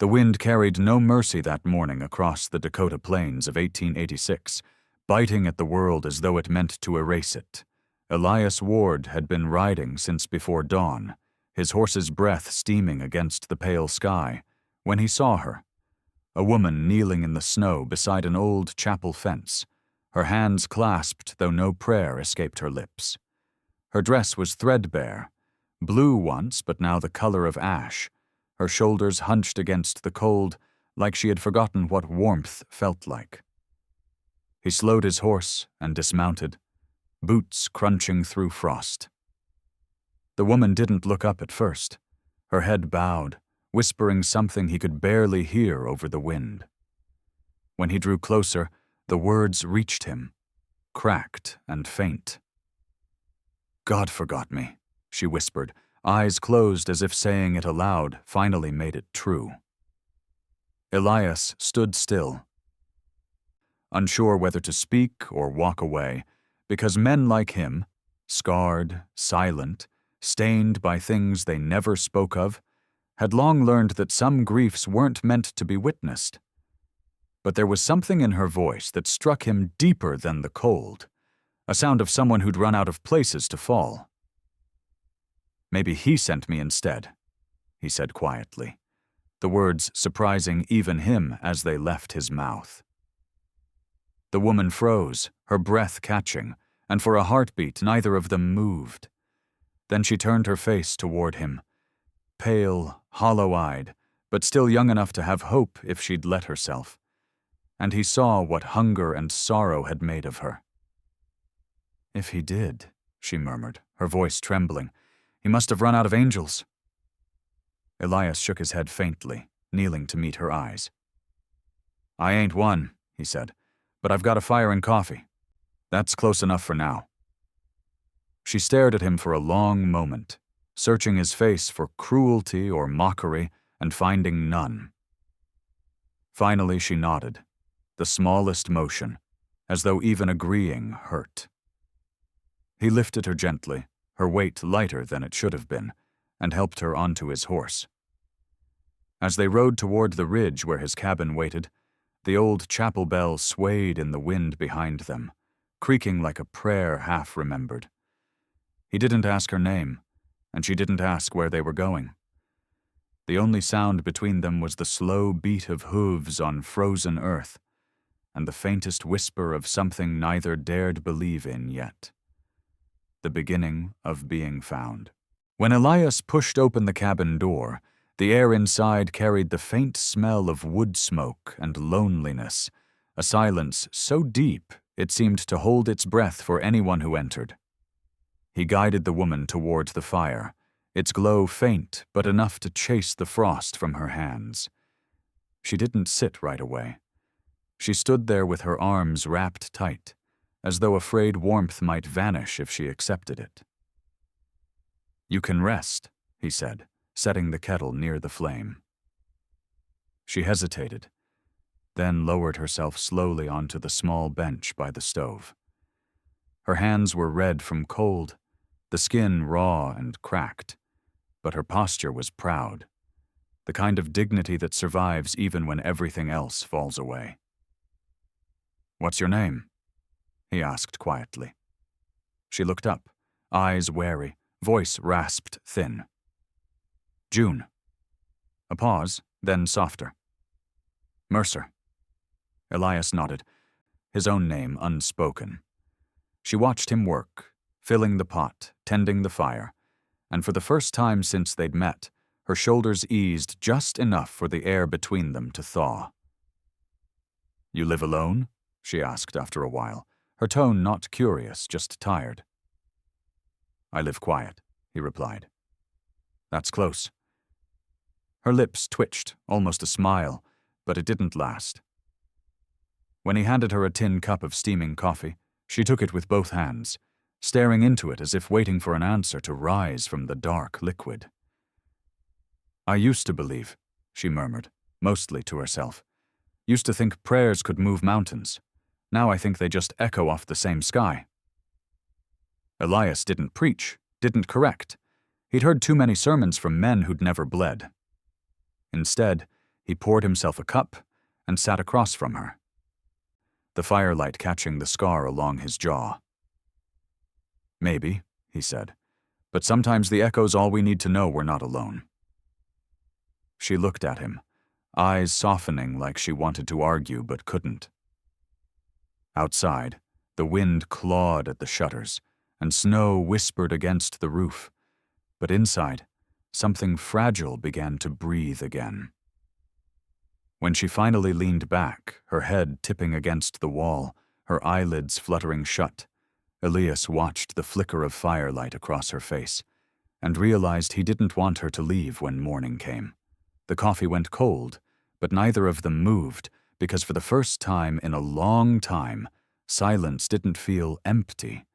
The wind carried no mercy that morning across the Dakota plains of 1886, biting at the world as though it meant to erase it. Elias Ward had been riding since before dawn, his horse's breath steaming against the pale sky, when he saw her, a woman kneeling in the snow beside an old chapel fence, her hands clasped though no prayer escaped her lips. Her dress was threadbare, blue once but now the color of ash, her shoulders hunched against the cold like she had forgotten what warmth felt like. He slowed his horse and dismounted, boots crunching through frost. The woman didn't look up at first, her head bowed, whispering something he could barely hear over the wind. When he drew closer, the words reached him, cracked and faint. "God forgot me," she whispered, eyes closed as if saying it aloud finally made it true. Elias stood still, unsure whether to speak or walk away, because men like him, scarred, silent, stained by things they never spoke of, had long learned that some griefs weren't meant to be witnessed. But there was something in her voice that struck him deeper than the cold, a sound of someone who'd run out of places to fall. "Maybe he sent me instead," he said quietly, the words surprising even him as they left his mouth. The woman froze, her breath catching, and for a heartbeat neither of them moved. Then she turned her face toward him, pale, hollow-eyed, but still young enough to have hope if she'd let herself. And he saw what hunger and sorrow had made of her. "If he did," she murmured, her voice trembling, "he must have run out of angels." Elias shook his head faintly, kneeling to meet her eyes. "I ain't one," he said, "but I've got a fire and coffee. That's close enough for now." She stared at him for a long moment, searching his face for cruelty or mockery and finding none. Finally she nodded, the smallest motion, as though even agreeing hurt. He lifted her gently, her weight lighter than it should have been, and helped her onto his horse. As they rode toward the ridge where his cabin waited, the old chapel bell swayed in the wind behind them, creaking like a prayer half-remembered. He didn't ask her name, and she didn't ask where they were going. The only sound between them was the slow beat of hooves on frozen earth, and the faintest whisper of something neither dared believe in yet. The beginning of being found. When Elias pushed open the cabin door, the air inside carried the faint smell of wood smoke and loneliness, a silence so deep it seemed to hold its breath for anyone who entered. He guided the woman toward the fire, its glow faint but enough to chase the frost from her hands. She didn't sit right away. She stood there with her arms wrapped tight, as though afraid warmth might vanish if she accepted it. "You can rest," he said, setting the kettle near the flame. She hesitated, then lowered herself slowly onto the small bench by the stove. Her hands were red from cold, the skin raw and cracked, but her posture was proud, the kind of dignity that survives even when everything else falls away. "What's your name?" he asked quietly. She looked up, eyes wary, voice rasped thin. "June." A pause, then softer. "Mercer." Elias nodded, his own name unspoken. She watched him work, filling the pot, tending the fire, and for the first time since they'd met, her shoulders eased just enough for the air between them to thaw. "You live alone?" she asked after a while, her tone not curious, just tired. "I live quiet," he replied. "That's close." Her lips twitched, almost a smile, but it didn't last. When he handed her a tin cup of steaming coffee, she took it with both hands, staring into it as if waiting for an answer to rise from the dark liquid. "I used to believe," she murmured, mostly to herself. "Used to think prayers could move mountains. Now I think they just echo off the same sky." Elias didn't preach, didn't correct. He'd heard too many sermons from men who'd never bled. Instead, He poured himself a cup and sat across from her, the firelight catching the scar along his jaw. "Maybe," he said, "but sometimes the echo's all we need to know we're not alone." She looked at him, eyes softening like she wanted to argue but couldn't. Outside, the wind clawed at the shutters, and snow whispered against the roof, but inside, something fragile began to breathe again. When she finally leaned back, her head tipping against the wall, her eyelids fluttering shut, Elias watched the flicker of firelight across her face, and realized he didn't want her to leave when morning came. The coffee went cold, but neither of them moved, because for the first time in a long time, silence didn't feel empty.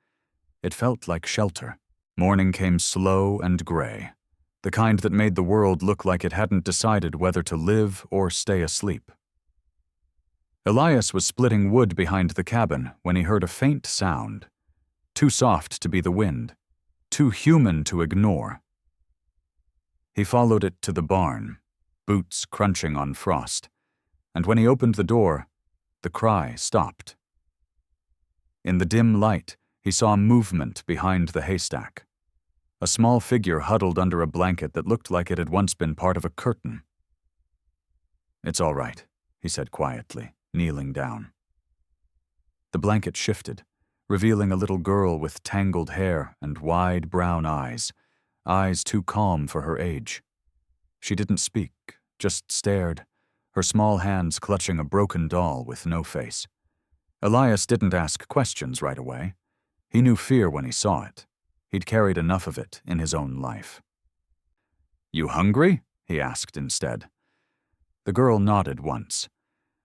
It felt like shelter. Morning came slow and gray, the kind that made the world look like it hadn't decided whether to live or stay asleep. Elias was splitting wood behind the cabin when he heard a faint sound, too soft to be the wind, too human to ignore. He followed it to the barn, boots crunching on frost, and when he opened the door, the cry stopped. In the dim light, he saw movement behind the haystack. A small figure huddled under a blanket that looked like it had once been part of a curtain. "It's all right," he said quietly, kneeling down. The blanket shifted, revealing a little girl with tangled hair and wide brown eyes too calm for her age. She didn't speak, just stared, her small hands clutching a broken doll with no face. Elias didn't ask questions right away. He knew fear when he saw it. He'd carried enough of it in his own life. "You hungry?" he asked instead. The girl nodded once.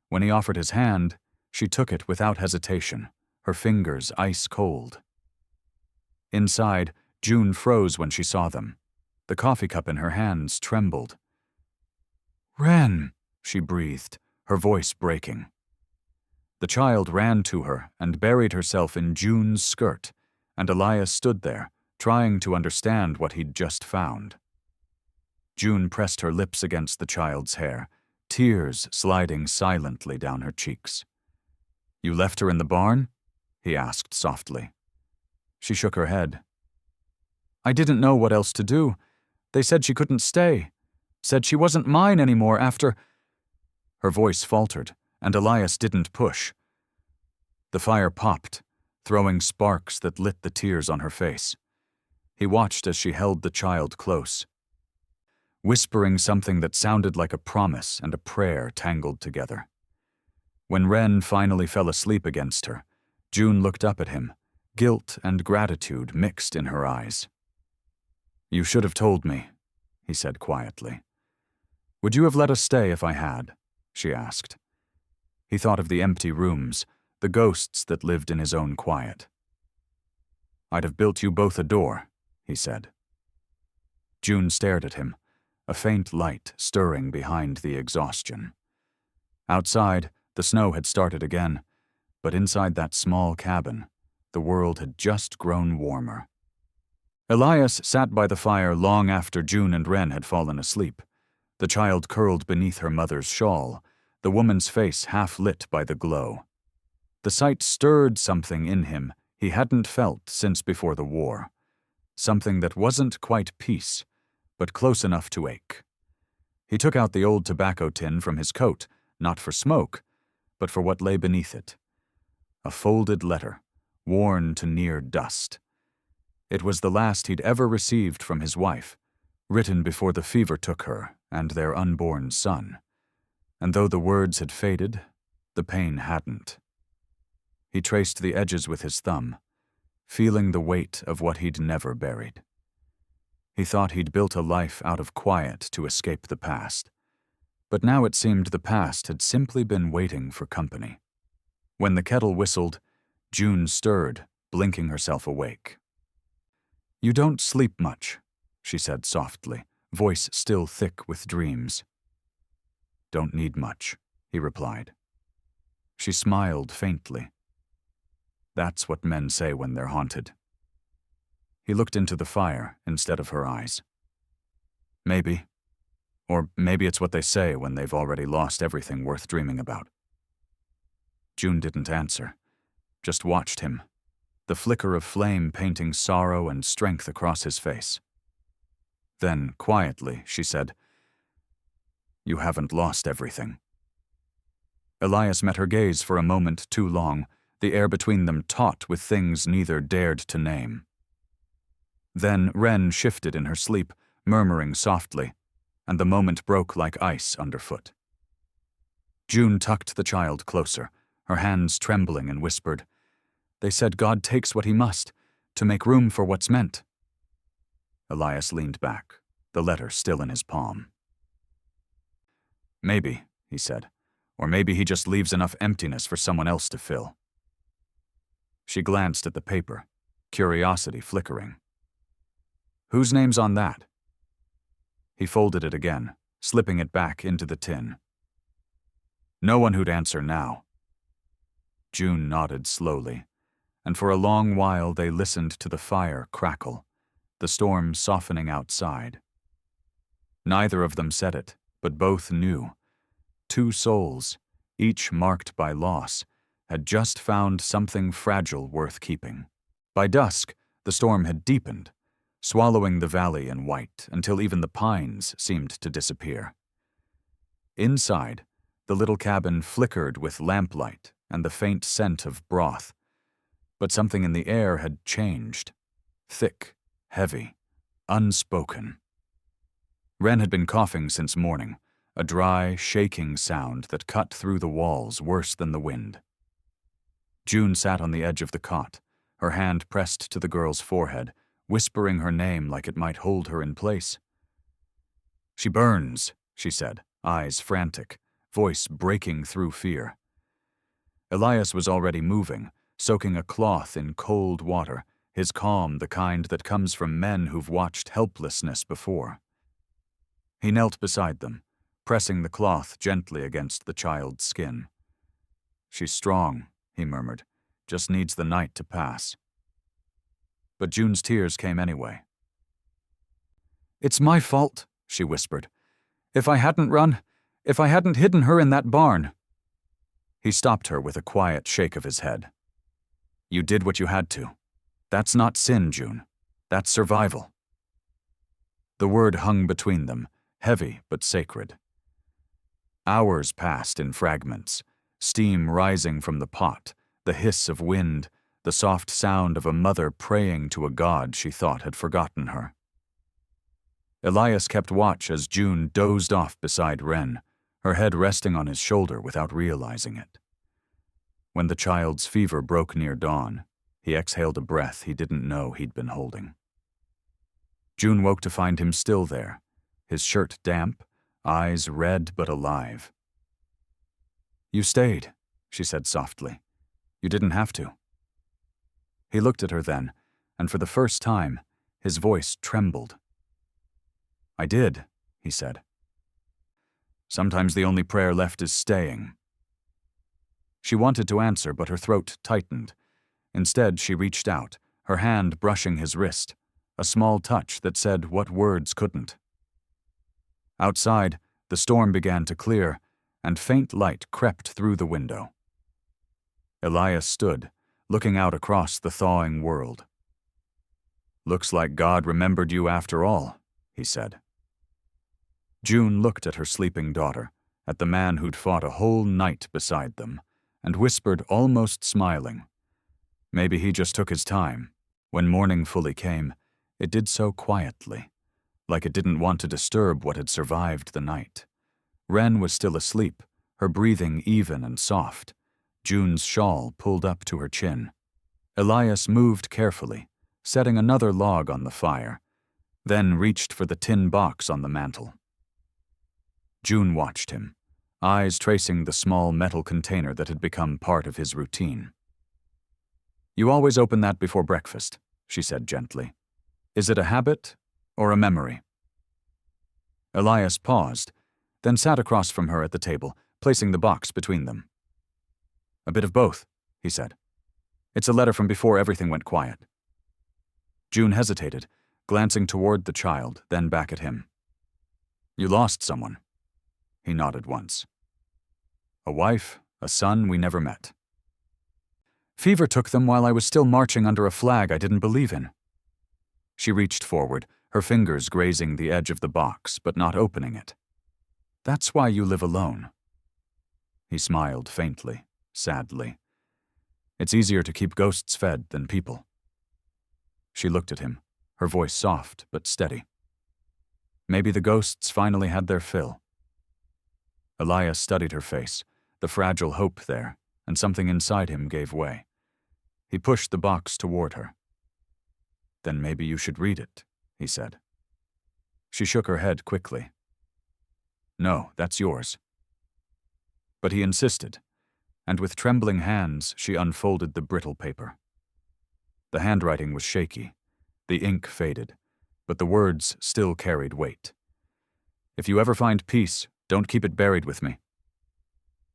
When he offered his hand, she took it without hesitation, her fingers ice cold. Inside, June froze when she saw them. The coffee cup in her hands trembled. "Ren," she breathed, her voice breaking. The child ran to her and buried herself in June's skirt, and Elias stood there, trying to understand what he'd just found. June pressed her lips against the child's hair, tears sliding silently down her cheeks. "You left her in the barn?" he asked softly. She shook her head. "I didn't know what else to do. They said she couldn't stay. Said she wasn't mine anymore after—" Her voice faltered, and Elias didn't push. The fire popped, throwing sparks that lit the tears on her face. He watched as she held the child close, whispering something that sounded like a promise and a prayer tangled together. When Ren finally fell asleep against her, June looked up at him, guilt and gratitude mixed in her eyes. "You should have told me," he said quietly. "Would you have let us stay if I had?" she asked. He thought of the empty rooms, the ghosts that lived in his own quiet. "I'd have built you both a door," he said. June stared at him, a faint light stirring behind the exhaustion. Outside, the snow had started again, but inside that small cabin, the world had just grown warmer. Elias sat by the fire long after June and Ren had fallen asleep, the child curled beneath her mother's shawl, the woman's face half lit by the glow. The sight stirred something in him he hadn't felt since before the war, something that wasn't quite peace, but close enough to ache. He took out the old tobacco tin from his coat, not for smoke, but for what lay beneath it. A folded letter, worn to near dust. It was the last he'd ever received from his wife, written before the fever took her and their unborn son. And though the words had faded, the pain hadn't. He traced the edges with his thumb, feeling the weight of what he'd never buried. He thought he'd built a life out of quiet to escape the past, but now it seemed the past had simply been waiting for company. When the kettle whistled, June stirred, blinking herself awake. "You don't sleep much," she said softly, voice still thick with dreams. "Don't need much," he replied. She smiled faintly. That's what men say when they're haunted. He looked into the fire instead of her eyes. "Maybe. Or maybe it's what they say when they've already lost everything worth dreaming about. June didn't answer, just watched him, the flicker of flame painting sorrow and strength across his face. Then, quietly, she said, "You haven't lost everything." Elias met her gaze for a moment too long, the air between them taut with things neither dared to name. Then Wren shifted in her sleep, murmuring softly, and the moment broke like ice underfoot. June tucked the child closer, her hands trembling, and whispered, "They said God takes what he must, to make room for what's meant." Elias leaned back, the letter still in his palm. "Maybe," he said, "or maybe he just leaves enough emptiness for someone else to fill." She glanced at the paper, curiosity flickering. "Whose name's on that?" He folded it again, slipping it back into the tin. "No one who'd answer now." June nodded slowly, and for a long while they listened to the fire crackle, the storm softening outside. Neither of them said it, but both knew. Two souls, each marked by loss, had just found something fragile worth keeping. By dusk, the storm had deepened, swallowing the valley in white until even the pines seemed to disappear. Inside, the little cabin flickered with lamplight and the faint scent of broth, but something in the air had changed, thick, heavy, unspoken. Wren had been coughing since morning, a dry, shaking sound that cut through the walls worse than the wind. June sat on the edge of the cot, her hand pressed to the girl's forehead, whispering her name like it might hold her in place. "She burns," she said, eyes frantic, voice breaking through fear. Elias was already moving, soaking a cloth in cold water, his calm the kind that comes from men who've watched helplessness before. He knelt beside them, pressing the cloth gently against the child's skin. "She's strong," he murmured, "just needs the night to pass." But June's tears came anyway. "It's my fault," she whispered. "If I hadn't run, if I hadn't hidden her in that barn." He stopped her with a quiet shake of his head. "You did what you had to. That's not sin, June. That's survival." The word hung between them, heavy but sacred. Hours passed in fragments, steam rising from the pot, the hiss of wind, the soft sound of a mother praying to a god she thought had forgotten her. Elias kept watch as June dozed off beside Wren, her head resting on his shoulder without realizing it. When the child's fever broke near dawn, he exhaled a breath he didn't know he'd been holding. June woke to find him still there, his shirt damp, eyes red but alive. "You stayed," she said softly. "You didn't have to." He looked at her then, and for the first time, his voice trembled. "I did," he said. "Sometimes the only prayer left is staying." She wanted to answer, but her throat tightened. Instead, she reached out, her hand brushing his wrist, a small touch that said what words couldn't. Outside, the storm began to clear, and faint light crept through the window. Elias stood, looking out across the thawing world. "Looks like God remembered you after all," he said. June looked at her sleeping daughter, at the man who'd fought a whole night beside them, and whispered, almost smiling. Maybe he just took his time. When morning fully came, it did so quietly, like it didn't want to disturb what had survived the night. Wren was still asleep, her breathing even and soft, June's shawl pulled up to her chin. Elias moved carefully, setting another log on the fire, then reached for the tin box on the mantel. June watched him, eyes tracing the small metal container that had become part of his routine. "You always open that before breakfast," she said gently. "Is it a habit or a memory?" Elias paused, then sat across from her at the table, placing the box between them. "A bit of both," he said. "It's a letter from before everything went quiet." June hesitated, glancing toward the child, then back at him. You lost someone. He nodded once. A wife, a son we never met. Fever took them while I was still marching under a flag I didn't believe in. She reached forward, her fingers grazing the edge of the box, but not opening it. That's why you live alone. He smiled faintly, sadly. It's easier to keep ghosts fed than people. She looked at him, her voice soft but steady. Maybe the ghosts finally had their fill. Elias studied her face, the fragile hope there, and something inside him gave way. He pushed the box toward her. Then maybe you should read it, he said. She shook her head quickly. No, that's yours. But he insisted, and with trembling hands she unfolded the brittle paper. The handwriting was shaky, the ink faded, but the words still carried weight. If you ever find peace, don't keep it buried with me.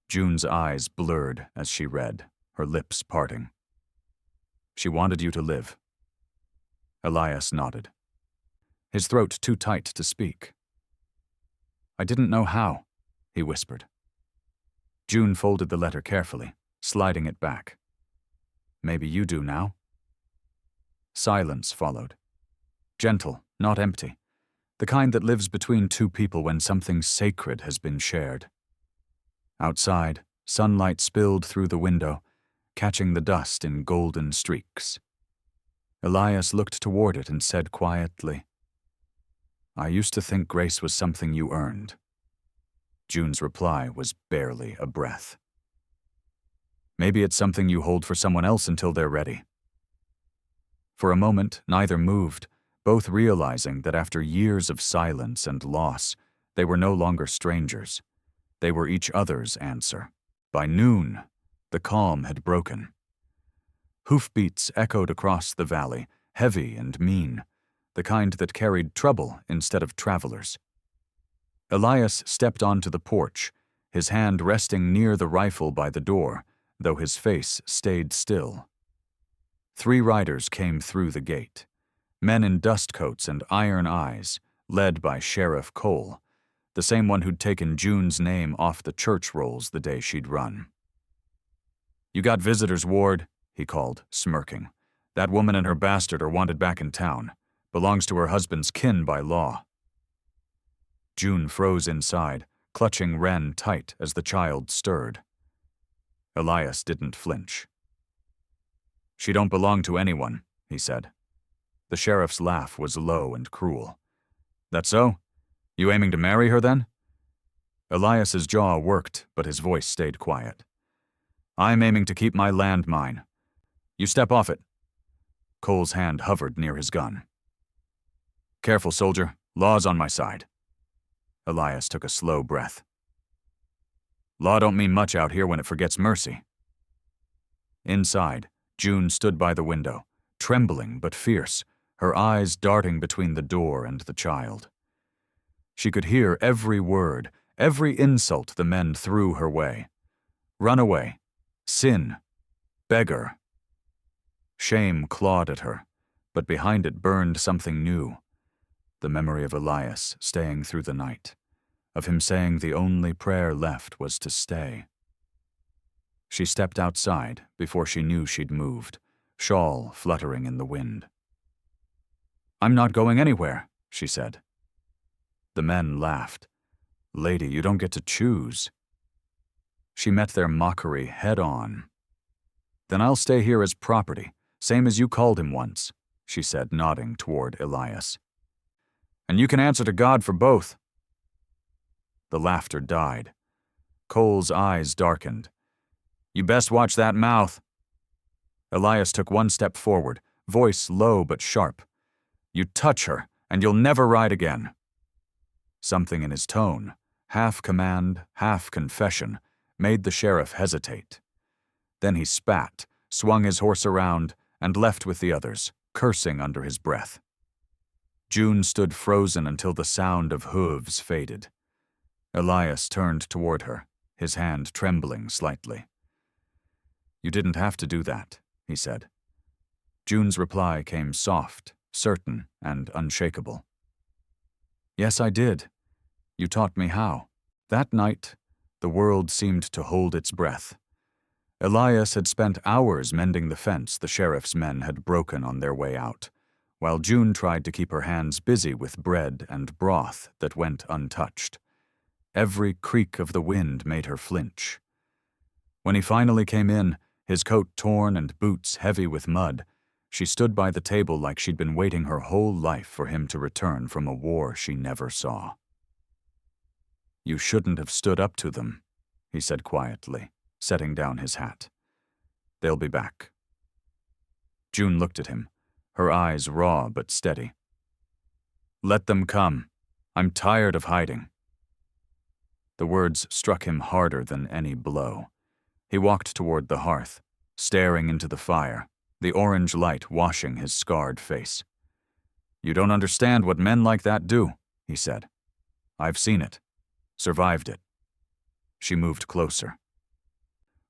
June's eyes blurred as she read, her lips parting. She wanted you to live. Elias nodded, his throat too tight to speak. I didn't know how, he whispered. June folded the letter carefully, sliding it back. Maybe you do now. Silence followed. Gentle, not empty. The kind that lives between two people when something sacred has been shared. Outside, sunlight spilled through the window, catching the dust in golden streaks. Elias looked toward it and said quietly, I used to think grace was something you earned. June's reply was barely a breath. Maybe it's something you hold for someone else until they're ready. For a moment, neither moved, both realizing that after years of silence and loss, they were no longer strangers. They were each other's answer. By noon, the calm had broken. Hoofbeats echoed across the valley, heavy and mean, the kind that carried trouble instead of travelers. Elias stepped onto the porch, his hand resting near the rifle by the door, though his face stayed still. 3 riders came through the gate, men in dust coats and iron eyes, led by Sheriff Cole, the same one who'd taken June's name off the church rolls the day she'd run. You got visitors, Ward, he called, smirking. That woman and her bastard are wanted back in town. Belongs to her husband's kin by law. June froze inside, clutching Wren tight as the child stirred. Elias didn't flinch. She don't belong to anyone, he said. The sheriff's laugh was low and cruel. That so? You aiming to marry her, then? Elias's jaw worked, but his voice stayed quiet. I'm aiming to keep my land mine. You step off it. Cole's hand hovered near his gun. Careful, soldier. Law's on my side. Elias took a slow breath. Law don't mean much out here when it forgets mercy. Inside, June stood by the window, trembling but fierce, her eyes darting between the door and the child. She could hear every word, every insult the men threw her way. Runaway, sin, beggar. Shame clawed at her, but behind it burned something new. The memory of Elias staying through the night, of him saying the only prayer left was to stay. She stepped outside before she knew she'd moved, shawl fluttering in the wind. I'm not going anywhere, she said. The men laughed. Lady, you don't get to choose. She met their mockery head on. Then I'll stay here as property, same as you called him once, she said, nodding toward Elias. And you can answer to God for both. The laughter died. Cole's eyes darkened. You best watch that mouth. Elias took one step forward, voice low but sharp. You touch her, and you'll never ride again. Something in his tone, half command, half confession, made the sheriff hesitate. Then he spat, swung his horse around, and left with the others, cursing under his breath. June stood frozen until the sound of hooves faded. Elias turned toward her, his hand trembling slightly. You didn't have to do that, he said. June's reply came soft, certain, and unshakable. Yes, I did. You taught me how." That night, the world seemed to hold its breath. Elias had spent hours mending the fence the sheriff's men had broken on their way out, while June tried to keep her hands busy with bread and broth that went untouched. Every creak of the wind made her flinch. When he finally came in, his coat torn and boots heavy with mud, she stood by the table like she'd been waiting her whole life for him to return from a war she never saw. "You shouldn't have stood up to them," he said quietly, setting down his hat. "They'll be back." June looked at him, her eyes raw but steady. "Let them come. I'm tired of hiding." The words struck him harder than any blow. He walked toward the hearth, staring into the fire, the orange light washing his scarred face. "You don't understand what men like that do," he said. "I've seen it. Survived it." She moved closer,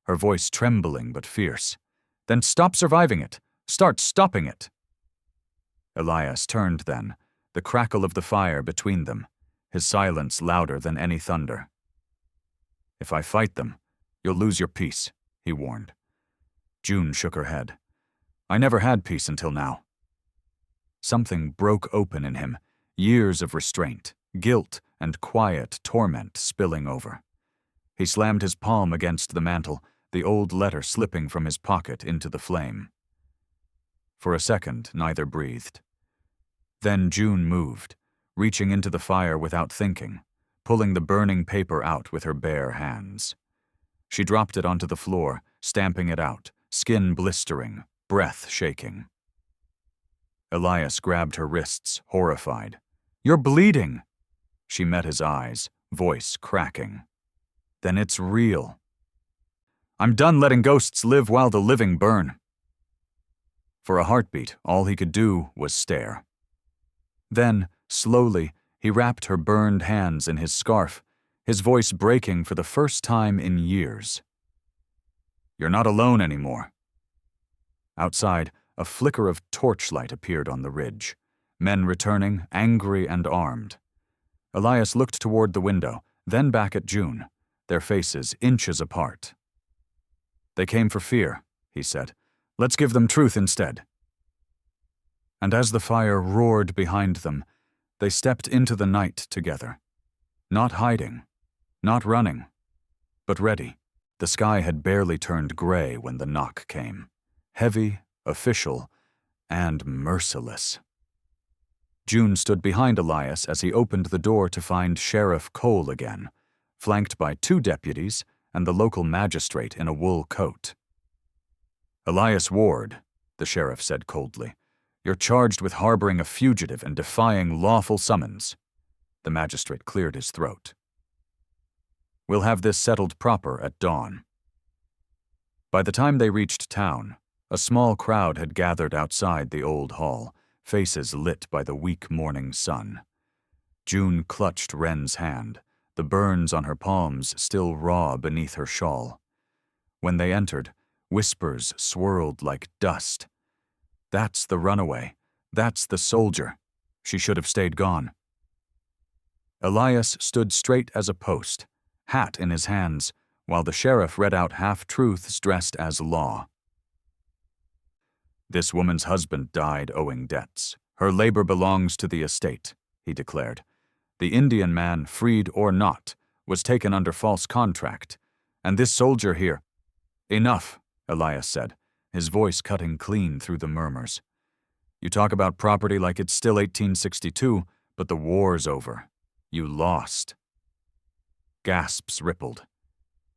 her voice trembling but fierce. "Then stop surviving it. Start stopping it." Elias turned then, the crackle of the fire between them, his silence louder than any thunder. "If I fight them, you'll lose your peace," he warned. June shook her head. "I never had peace until now." Something broke open in him, years of restraint, guilt, and quiet torment spilling over. He slammed his palm against the mantel, the old letter slipping from his pocket into the flame. For a second, neither breathed. Then June moved, reaching into the fire without thinking, pulling the burning paper out with her bare hands. She dropped it onto the floor, stamping it out, skin blistering, breath shaking. Elias grabbed her wrists, horrified. "You're bleeding!" She met his eyes, voice cracking. "Then it's real. I'm done letting ghosts live while the living burn." For a heartbeat, all he could do was stare. Then, slowly, he wrapped her burned hands in his scarf, his voice breaking for the first time in years. "You're not alone anymore." Outside, a flicker of torchlight appeared on the ridge. Men returning, angry and armed. Elias looked toward the window, then back at June, their faces inches apart. "They came for fear," he said. "Let's give them truth instead." And as the fire roared behind them, they stepped into the night together. Not hiding, not running, but ready. The sky had barely turned gray when the knock came. Heavy, official, and merciless. June stood behind Elias as he opened the door to find Sheriff Cole again, flanked by 2 deputies and the local magistrate in a wool coat. "Elias Ward," the sheriff said coldly, "you're charged with harboring a fugitive and defying lawful summons." The magistrate cleared his throat. "We'll have this settled proper at dawn." By the time they reached town, a small crowd had gathered outside the old hall, faces lit by the weak morning sun. June clutched Wren's hand, the burns on her palms still raw beneath her shawl. When they entered, whispers swirled like dust. "That's the runaway. That's the soldier. She should have stayed gone." Elias stood straight as a post, hat in his hands, while the sheriff read out half-truths dressed as law. "This woman's husband died owing debts. Her labor belongs to the estate," he declared. "The Indian man, freed or not, was taken under false contract, and this soldier here—" "Enough," Elias said, his voice cutting clean through the murmurs. "You talk about property like it's still 1862, but the war's over. You lost." Gasps rippled.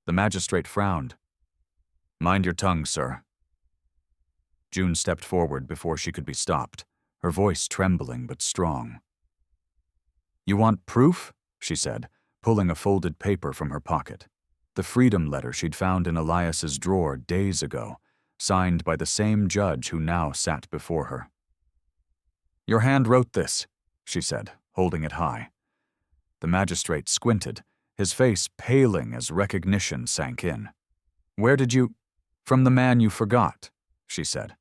The magistrate frowned. "Mind your tongue, sir." June stepped forward before she could be stopped, her voice trembling but strong. "You want proof?" she said, pulling a folded paper from her pocket. The freedom letter she'd found in Elias's drawer days ago, signed by the same judge who now sat before her. "Your hand wrote this," she said, holding it high. The magistrate squinted, his face paling as recognition sank in. "Where did you—" "From the man you forgot," she said.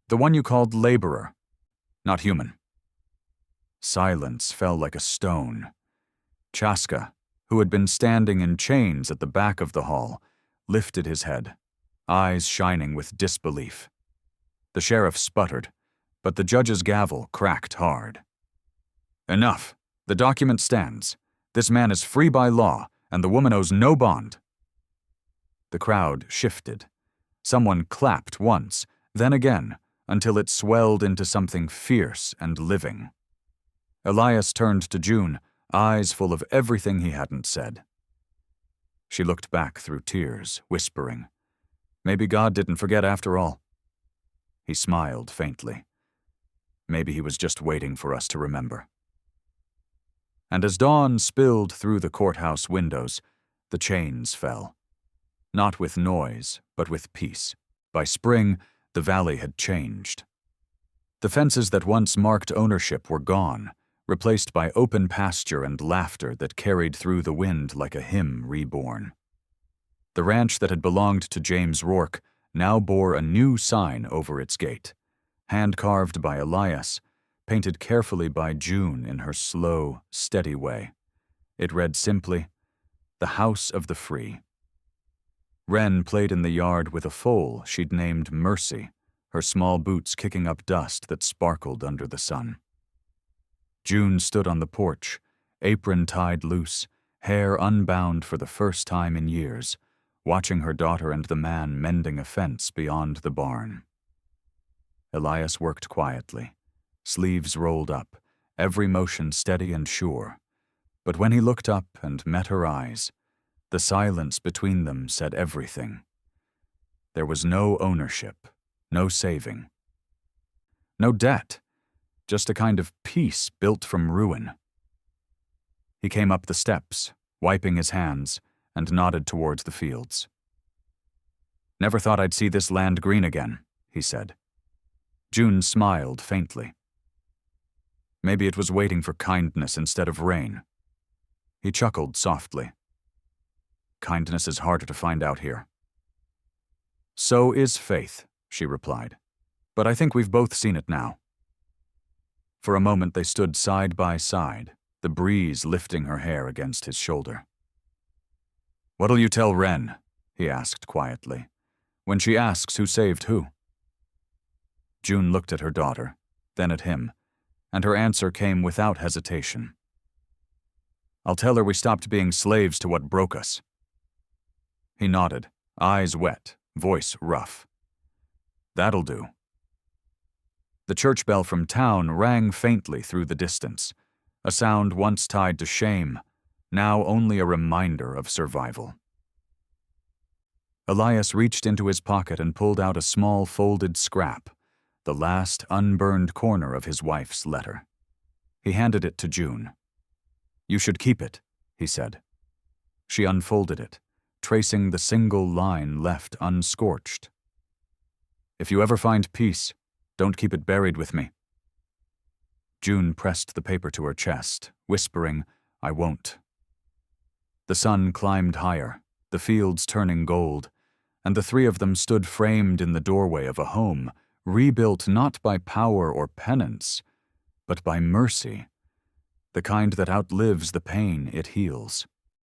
"The one you called laborer. Not human." Silence fell like a stone. Chaska, who had been standing in chains at the back of the hall, lifted his head, eyes shining with disbelief. The sheriff sputtered, but the judge's gavel cracked hard. "Enough. The document stands. This man is free by law, and the woman owes no bond." The crowd shifted. Someone clapped once, then again, until it swelled into something fierce and living. Elias turned to June, eyes full of everything he hadn't said. She looked back through tears, whispering, "Maybe God didn't forget after all." He smiled faintly. Maybe he was just waiting for us to remember. And as dawn spilled through the courthouse windows, the chains fell. Not with noise, but with peace. By spring, the valley had changed. The fences that once marked ownership were gone, replaced by open pasture and laughter that carried through the wind like a hymn reborn. The ranch that had belonged to James Rourke now bore a new sign over its gate, hand-carved by Elias, painted carefully by June in her slow, steady way. It read simply, "The House of the Free." Wren played in the yard with a foal she'd named Mercy, her small boots kicking up dust that sparkled under the sun. June stood on the porch, apron tied loose, hair unbound for the first time in years, watching her daughter and the man mending a fence beyond the barn. Elias worked quietly, sleeves rolled up, every motion steady and sure. But when he looked up and met her eyes, the silence between them said everything. There was no ownership, no saving, no debt, just a kind of peace built from ruin. He came up the steps, wiping his hands, and nodded towards the fields. "Never thought I'd see this land green again," he said. June smiled faintly. Maybe it was waiting for kindness instead of rain. He chuckled softly. "Kindness is harder to find out here." "So is faith," she replied. "But I think we've both seen it now." For a moment they stood side by side, the breeze lifting her hair against his shoulder. "What'll you tell Wren?" he asked quietly. "When she asks who saved who?" June looked at her daughter, then at him, and her answer came without hesitation. "I'll tell her we stopped being slaves to what broke us." He nodded, eyes wet, voice rough. "That'll do." The church bell from town rang faintly through the distance, a sound once tied to shame, now only a reminder of survival. Elias reached into his pocket and pulled out a small folded scrap, the last unburned corner of his wife's letter. He handed it to June. "You should keep it," he said. She unfolded it, tracing the single line left unscorched. "If you ever find peace, don't keep it buried with me." June pressed the paper to her chest, whispering, "I won't." The sun climbed higher, the fields turning gold, and the three of them stood framed in the doorway of a home, rebuilt not by power or penance, but by mercy, the kind that outlives the pain it heals.